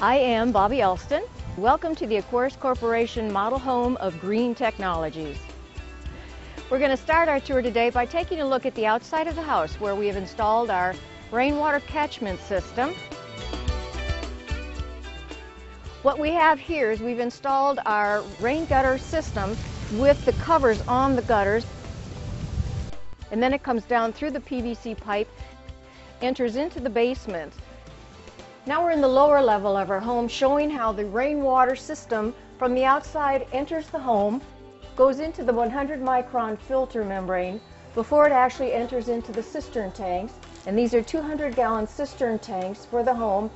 I am Bobby Elston. Welcome to the Equaris Corporation model home of green technologies. We're going to start our tour today by taking a look at the outside of the house where we have installed our rainwater catchment system. What we have here is we've installed our rain gutter system with the covers on the gutters, and then it comes down through the PVC pipe, enters into the basement. Now we're in the lower level of our home, showing how the rainwater system from the outside enters the home, goes into the 100 micron filter membrane before it actually enters into the cistern tanks. And these are 200-gallon cistern tanks for the home.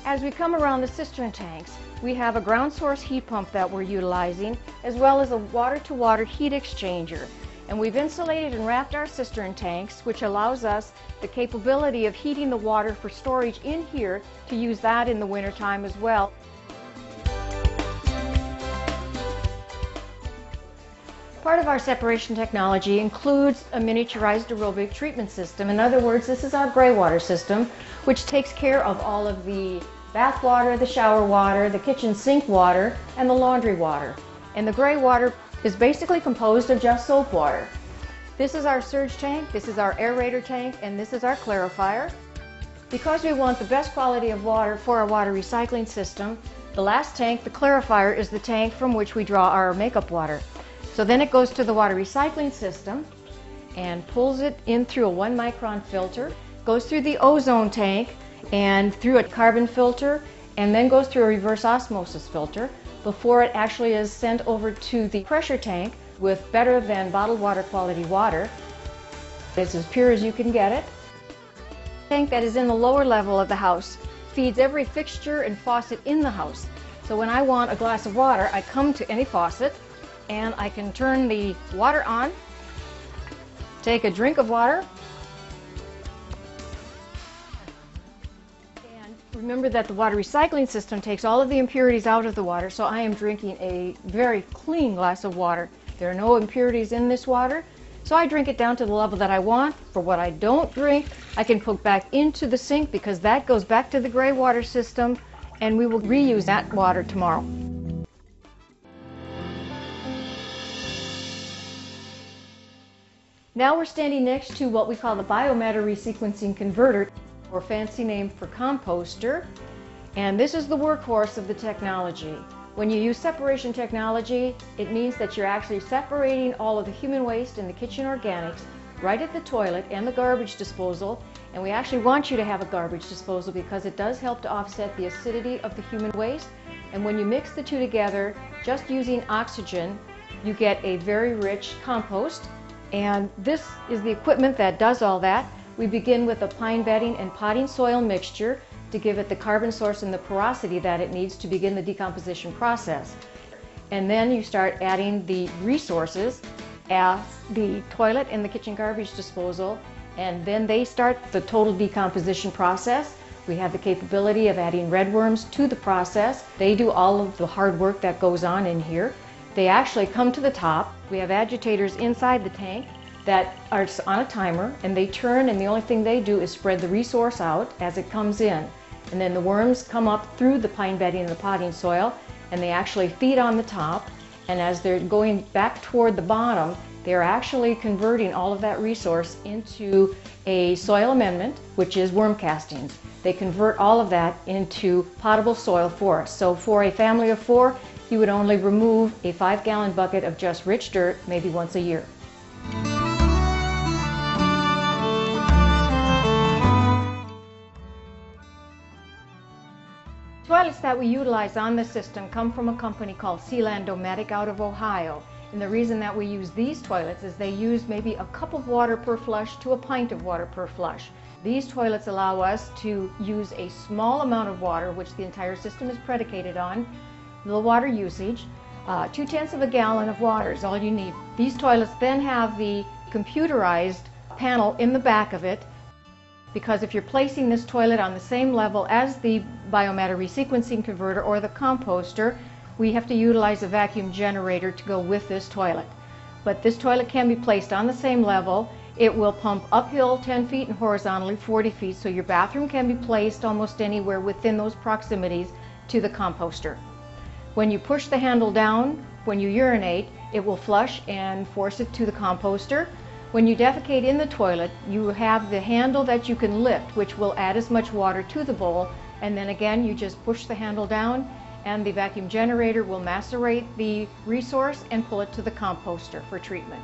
As we come around the cistern tanks, we have a ground source heat pump that we're utilizing, as well as a water-to-water heat exchanger. And we've insulated and wrapped our cistern tanks, which allows us the capability of heating the water for storage in here to use that in the wintertime as well. Part of our separation technology includes a miniaturized aerobic treatment system. In other words, this is our gray water system, which takes care of all of the bath water, the shower water, the kitchen sink water, and the laundry water. And the gray water is basically composed of just soap water. This is our surge tank, this is our aerator tank, and this is our clarifier. Because we want the best quality of water for our water recycling system, the last tank, the clarifier, is the tank from which we draw our makeup water. So then it goes to the water recycling system and pulls it in through a 1 micron filter, goes through the ozone tank and through a carbon filter, and then goes through a reverse osmosis filter before it actually is sent over to the pressure tank with better than bottled water quality water. It's as pure as you can get it. The tank that is in the lower level of the house feeds every fixture and faucet in the house. So when I want a glass of water, I come to any faucet and I can turn the water on, take a drink of water. Remember that the water recycling system takes all of the impurities out of the water, so I am drinking a very clean glass of water. There are no impurities in this water, so I drink it down to the level that I want. For what I don't drink, I can put back into the sink because that goes back to the gray water system, and we will reuse that water tomorrow. Now we're standing next to what we call the biomatter resequencing converter, or fancy name for composter, and this is the workhorse of the technology. When you use separation technology, it means that you're actually separating all of the human waste and the kitchen organics right at the toilet and the garbage disposal, and we actually want you to have a garbage disposal because it does help to offset the acidity of the human waste. And when you mix the two together, just using oxygen, you get a very rich compost, and this is the equipment that does all that. We begin with a pine bedding and potting soil mixture to give it the carbon source and the porosity that it needs to begin the decomposition process. And then you start adding the resources as the toilet and the kitchen garbage disposal, and then they start the total decomposition process. We have the capability of adding redworms to the process. They do all of the hard work that goes on in here. They actually come to the top. We have agitators inside the tank that are on a timer, and they turn, and the only thing they do is spread the resource out as it comes in. And then the worms come up through the pine bedding and the potting soil, and they actually feed on the top, and as they're going back toward the bottom, they're actually converting all of that resource into a soil amendment, which is worm castings. They convert all of that into potable soil for us. So for a family of 4, you would only remove a 5-gallon bucket of just rich dirt maybe once a year. Toilets that we utilize on the system come from a company called Sealand-O-Matic out of Ohio. And the reason that we use these toilets is they use maybe a cup of water per flush to a pint of water per flush. These toilets allow us to use a small amount of water, which the entire system is predicated on, low water usage. 2/10 of a gallon of water is all you need. These toilets then have the computerized panel in the back of it, because if you're placing this toilet on the same level as the biomatter resequencing converter or the composter, we have to utilize a vacuum generator to go with this toilet. But this toilet can be placed on the same level. It will pump uphill 10 feet and horizontally 40 feet, so your bathroom can be placed almost anywhere within those proximities to the composter. When you push the handle down, when you urinate, it will flush and force it to the composter. When you defecate in the toilet, you have the handle that you can lift, which will add as much water to the bowl, and then again you just push the handle down and the vacuum generator will macerate the resource and pull it to the composter for treatment.